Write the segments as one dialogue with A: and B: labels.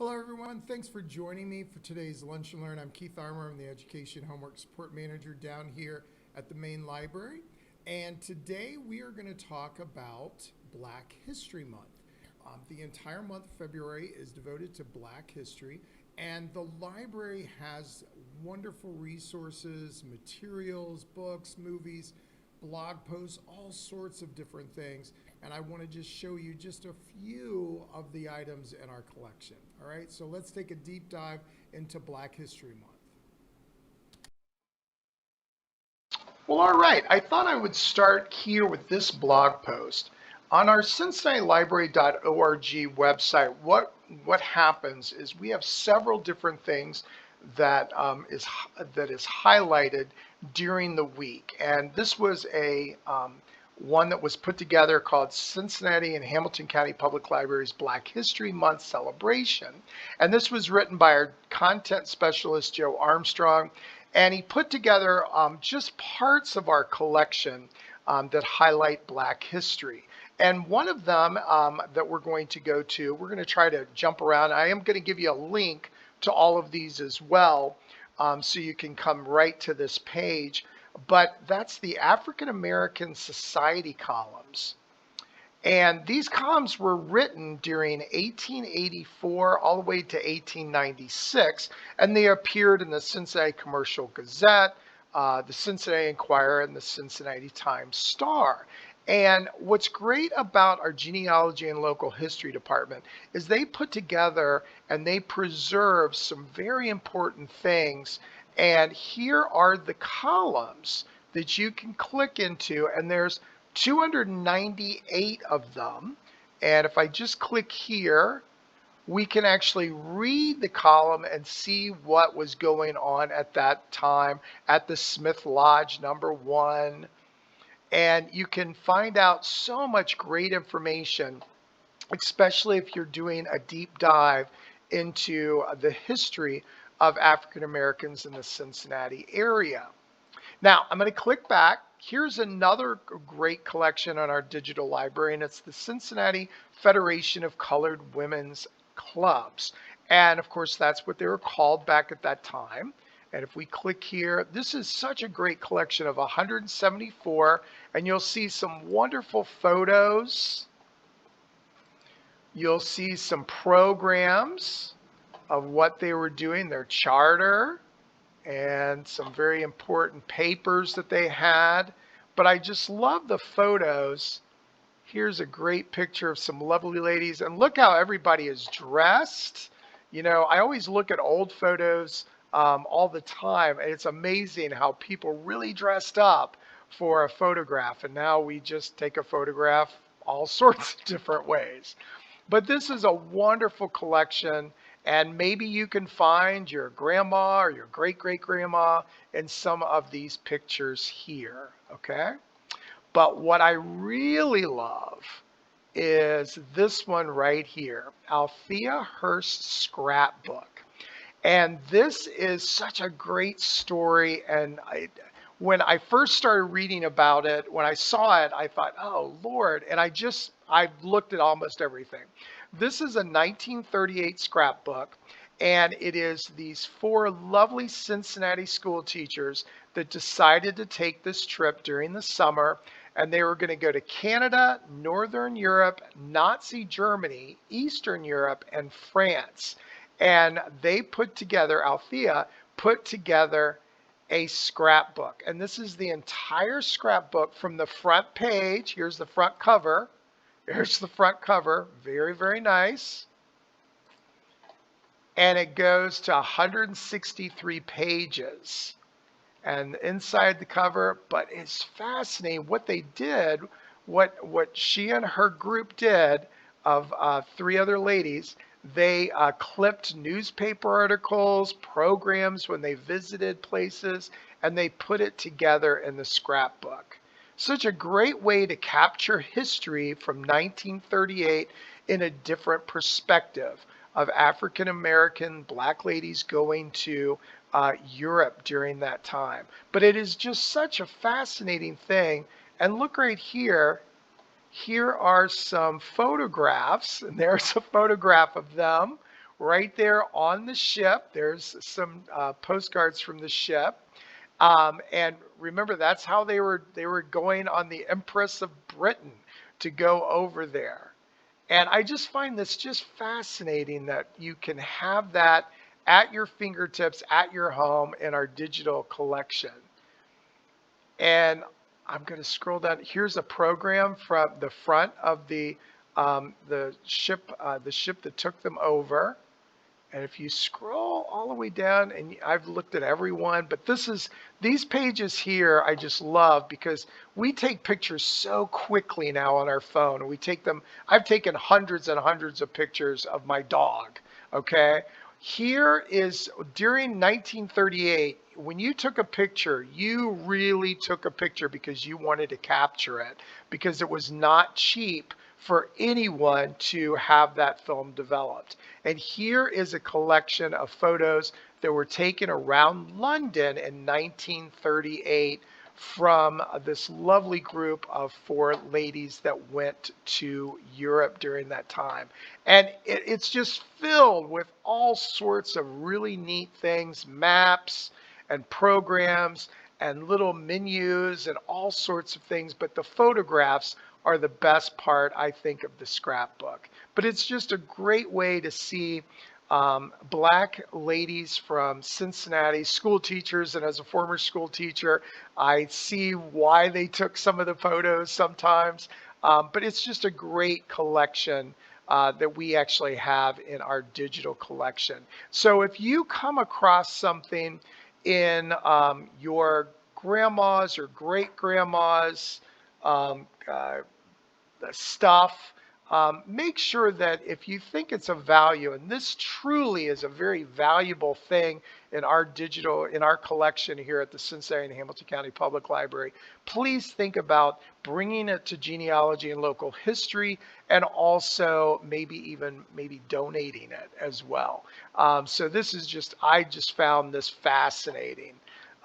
A: Hello everyone, thanks for joining me for today's Lunch and Learn. I'm Keith Armour, I'm the Education Homework Support Manager down here at the main library. And today we are going to talk about Black History Month. The entire month of February is devoted to Black history, and the library has wonderful resources, materials, books, movies, blog posts, all sorts of different things. And I want to just show you just a few of the items in our collection. All right, so let's take a deep dive into Black History Month. Well, all right, I thought I would start here with this blog post. On our CincinnatiLibrary.org website, what happens is we have several different things that is highlighted during the week. And this was a one that was put together called Cincinnati and Hamilton County Public Library's Black History Month celebration. And this was written by our content specialist, Joe Armstrong. And he put together just parts of our collection that highlight Black history. And one of them that we're going to go to, we're going to try to jump around. I am going to give you a link to all of these as well, so you can come right to this page. But that's the African American Society columns. And these columns were written during 1884 all the way to 1896, and they appeared in the Cincinnati Commercial Gazette, the Cincinnati Enquirer, and the Cincinnati Times-Star. And what's great about our genealogy and local history department is they put together and they preserve some very important things. And here are the columns that you can click into, and there's 298 of them. And if I just click here, we can actually read the column and see what was going on at that time at the Smith Lodge #1. And you can find out so much great information, especially if you're doing a deep dive into the history of African Americans in the Cincinnati area. Now, I'm going to click back. Here's another great collection on our digital library, and it's the Cincinnati Federation of Colored Women's Clubs. And of course, that's what they were called back at that time. And if we click here, this is such a great collection of 174, and you'll see some wonderful photos. You'll see some programs of what they were doing, their charter, and some very important papers that they had. But I just love the photos. Here's a great picture of some lovely ladies, and look how everybody is dressed. You know, I always look at old photos all the time, and it's amazing how people really dressed up for a photograph, and now we just take a photograph all sorts of different ways. But this is a wonderful collection, and maybe you can find your grandma or your great-great-grandma in some of these pictures here, okay? But what I really love is this one right here, Althea Hurst's scrapbook. And this is such a great story, and when I first started reading about it, when I saw it, I thought, oh, Lord, and I looked at almost everything. This is a 1938 scrapbook, and it is these 4 lovely Cincinnati school teachers that decided to take this trip during the summer, and they were going to go to Canada, Northern Europe, Nazi Germany, Eastern Europe, and France. And they Althea put together a scrapbook. And this is the entire scrapbook from the front page. Here's the front cover. There's the front cover. Very, very nice. And it goes to 163 pages. And inside the cover, but it's fascinating what they did, what she and her group did of 3 other ladies. They clipped newspaper articles, programs when they visited places, and they put it together in the scrapbook. Such a great way to capture history from 1938 in a different perspective of African American Black ladies going to Europe during that time. But it is just such a fascinating thing. And look right here. Here are some photographs, and there's a photograph of them right there on the ship. There's some postcards from the ship. And remember, that's how they were going on the Empress of Britain to go over there. And I just find this just fascinating that you can have that at your fingertips, at your home in our digital collection. And I'm going to scroll down. Here's a program from the front of the ship that took them over. And if you scroll all the way down, and I've looked at every one, but these pages here I just love because we take pictures so quickly now on our phone. I've taken hundreds and hundreds of pictures of my dog, okay? Here is during 1938, when you took a picture, you really took a picture because you wanted to capture it, because it was not cheap for anyone to have that film developed. And here is a collection of photos that were taken around London in 1938 from this lovely group of four ladies that went to Europe during that time. And it's just filled with all sorts of really neat things, maps and programs and little menus and all sorts of things. But the photographs are the best part, I think, of the scrapbook. But it's just a great way to see black ladies from Cincinnati, school teachers, and as a former school teacher, I see why they took some of the photos sometimes. But it's just a great collection that we actually have in our digital collection. So if you come across something in your grandma's or great grandma's um, uh, stuff, make sure that if you think it's of value, and this truly is a very valuable thing in our collection here at the Cincinnati and Hamilton County Public Library, please think about bringing it to genealogy and local history, and also maybe donating it as well. So I just found this fascinating.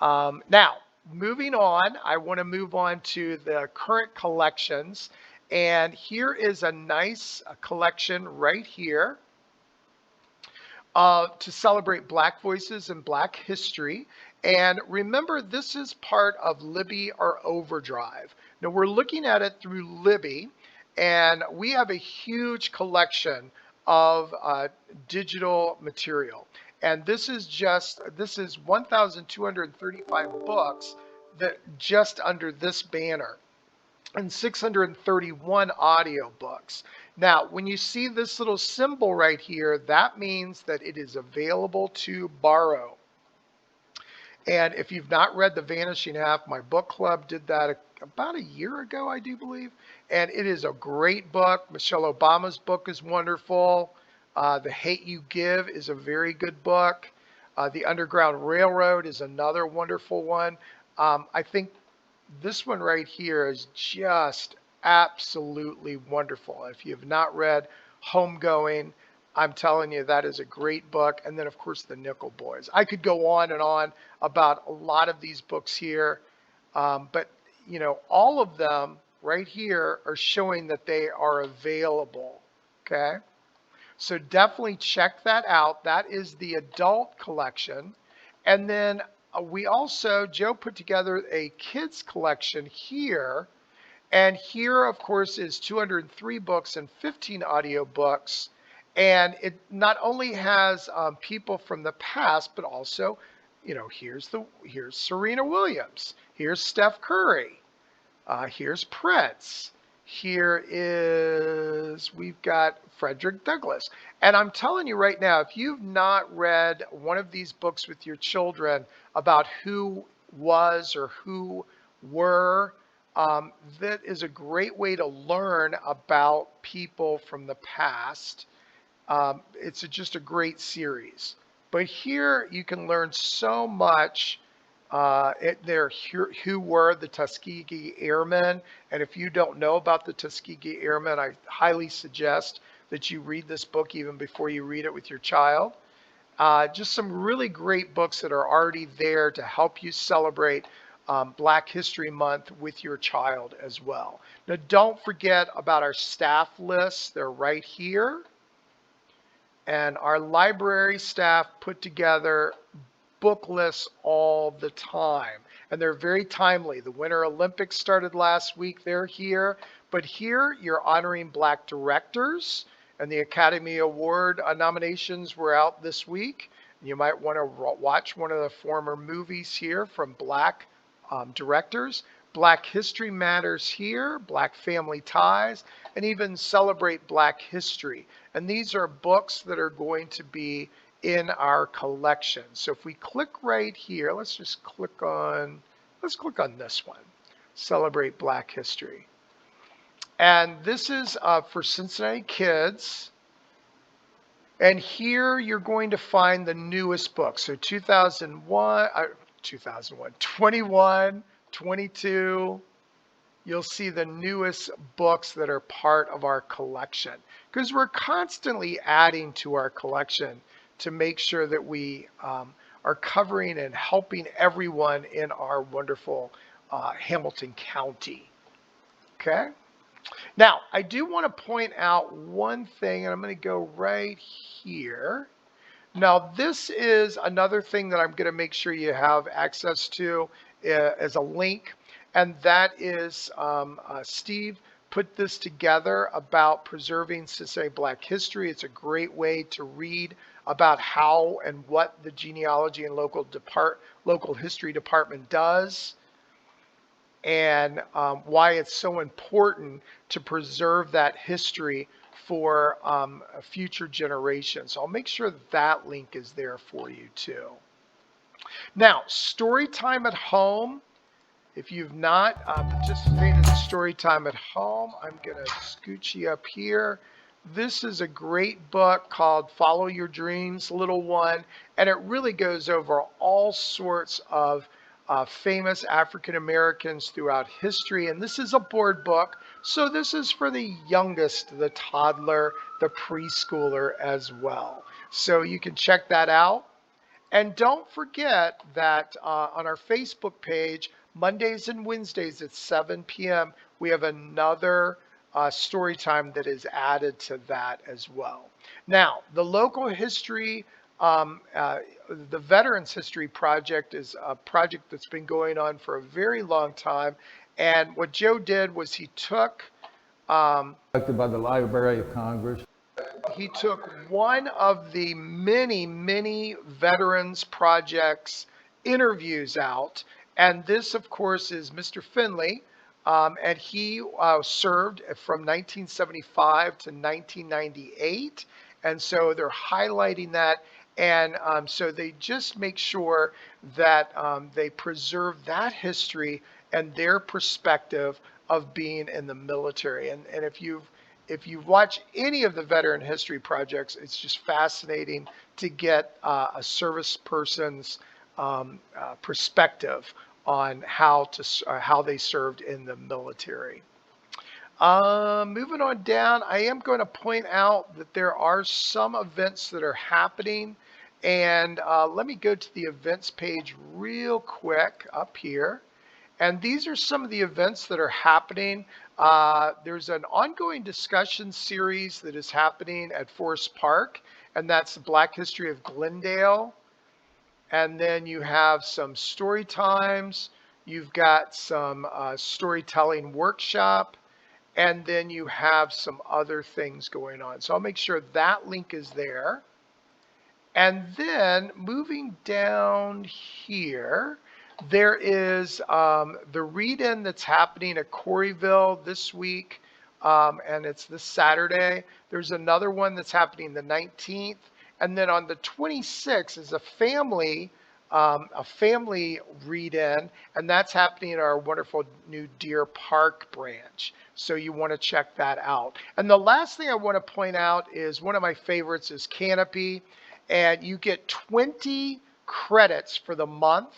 A: Now, moving on, I want to move on to the current collections. And here is a nice collection right here to celebrate Black voices and Black history. And remember, this is part of Libby or Overdrive. Now, we're looking at it through Libby, and we have a huge collection of digital material. And this is 1,235 books that just under this banner, and 631 audiobooks. Now, when you see this little symbol right here, that means that it is available to borrow. And if you've not read The Vanishing Half, my book club did that about a year ago, I do believe. And it is a great book. Michelle Obama's book is wonderful. The Hate You Give is a very good book. The Underground Railroad is another wonderful one. I think this one right here is just absolutely wonderful. If you have not read Homegoing, I'm telling you, that is a great book. And then, of course, the Nickel Boys. I could go on and on about a lot of these books here, but, all of them right here are showing that they are available, okay? So definitely check that out. That is the adult collection. And then Joe put together a kids collection here. And here, of course, is 203 books and 15 audiobooks. And it not only has people from the past, but also, here's Serena Williams. Here's Steph Curry. Here's Prince. We've got Frederick Douglass. And I'm telling you right now, if you've not read one of these books with your children about who was or who were, that is a great way to learn about people from the past. It's just a great series. But here you can learn so much. Who were the Tuskegee Airmen. And if you don't know about the Tuskegee Airmen, I highly suggest that you read this book even before you read it with your child. Just some really great books that are already there to help you celebrate Black History Month with your child as well. Now, don't forget about our staff lists. They're right here. And our library staff put together book lists all the time, and they're very timely. The Winter Olympics started last week. They're here, but here you're honoring Black directors, and the Academy Award nominations were out this week. You might want to watch one of the former movies here from Black directors. Black History Matters here, Black Family Ties, and even Celebrate Black History. And these are books that are going to be in our collection. So if we click right here, let's click on this one, Celebrate Black History. And this is for Cincinnati kids. And here you're going to find the newest book. So 21, 22, you'll see the newest books that are part of our collection, because we're constantly adding to our collection to make sure that we are covering and helping everyone in our wonderful Hamilton County. Okay. Now, I do want to point out one thing, and I'm going to go right here. Now, this is another thing that I'm going to make sure you have access to as a link, and that is Steve put this together about preserving Cincinnati Black history. It's a great way to read about how and what the genealogy and local history department does, and why it's so important to preserve that history for future generations. So I'll make sure that link is there for you too. Now, story time at home. If you've not participated in story time at home, I'm going to scooch you up here. This is a great book called Follow Your Dreams, Little One, and it really goes over all sorts of famous African Americans throughout history. And this is a board book, so this is for the youngest, the toddler, the preschooler as well. So you can check that out. And don't forget that on our Facebook page, Mondays and Wednesdays at 7 p.m., we have another story time that is added to that as well. Now, the local history, the Veterans History Project is a project that's been going on for a very long time. And what Joe did was he took
B: Conducted by the Library of Congress.
A: He took one of the many Veterans Projects interviews out, and this, of course, is Mr. Finley, and he served from 1975 to 1998, and so they're highlighting that, and so they just make sure that they preserve that history and their perspective of being in the military. And if you've watched any of the veteran history projects, it's just fascinating to get a service person's perspective on how they served in the military. Moving on down, I am going to point out that there are some events that are happening, and let me go to the events page real quick up here. And these are some of the events that are happening. There's an ongoing discussion series that is happening at Forest Park, and that's the Black History of Glendale. And then you have some story times. You've got some storytelling workshop, and then you have some other things going on. So I'll make sure that link is there. And then moving down here, there is the read-in that's happening at Coreyville this week, and it's this Saturday. There's another one that's happening the 19th, and then on the 26th is a family read-in, and that's happening in our wonderful new Deer Park branch. So you want to check that out. And the last thing I want to point out is one of my favorites is Canopy, and you get 20 credits for the month.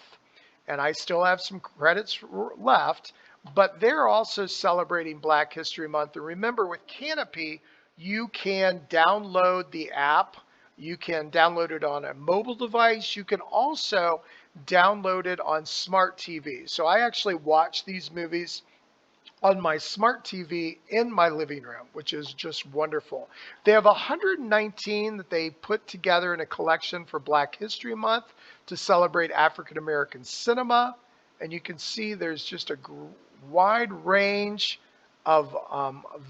A: And I still have some credits left, but they're also celebrating Black History Month. And remember, with Canopy, you can download the app. You can download it on a mobile device. You can also download it on smart TV. So I actually watch these movies on my smart TV in my living room, which is just wonderful. They have 119 that they put together in a collection for Black History Month to celebrate African American cinema. And you can see there's just a wide range of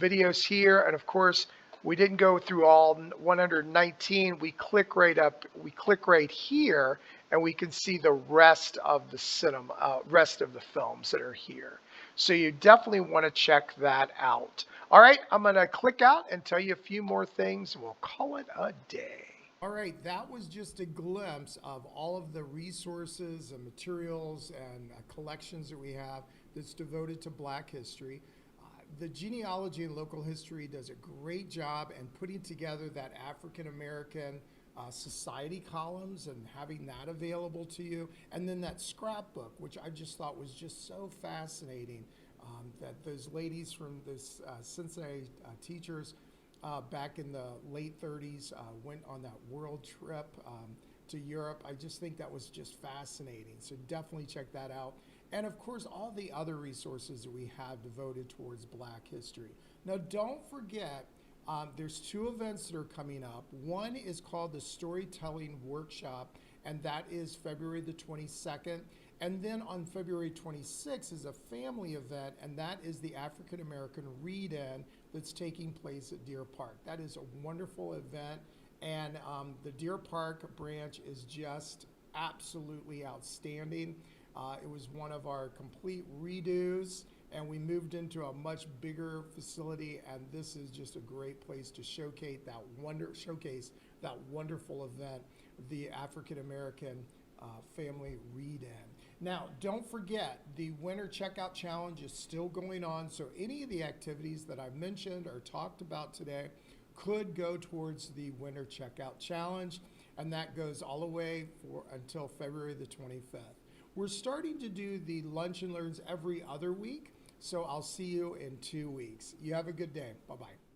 A: videos here. And of course, we didn't go through all 119. We click right here, and we can see the rest of the cinema, rest of the films that are here. So you definitely want to check that out. All right, I'm going to click out and tell you a few more things. We'll call it a day. All right, that was just a glimpse of all of the resources and materials and collections that we have that's devoted to Black history. The Genealogy and Local History does a great job in putting together that African American society columns and having that available to you. And then that scrapbook, which I just thought was just so fascinating, that those ladies from this Cincinnati teachers back in the late 30s went on that world trip to Europe. I just think that was just fascinating. So definitely check that out. And of course, all the other resources that we have devoted towards Black history. Now, don't forget, there's two events that are coming up. One is called the Storytelling Workshop, and that is February the 22nd. And then on February 26th is a family event, and that is the African American Read-In that's taking place at Deer Park. That is a wonderful event, and the Deer Park branch is just absolutely outstanding. It was one of our complete redos, and we moved into a much bigger facility, and this is just a great place to showcase that wonderful event, the African American Family Read-In. Now, don't forget, the Winter Checkout Challenge is still going on, so any of the activities that I mentioned or talked about today could go towards the Winter Checkout Challenge, and that goes all the way until February the 25th. We're starting to do the Lunch and Learns every other week, so I'll see you in 2 weeks. You have a good day. Bye-bye.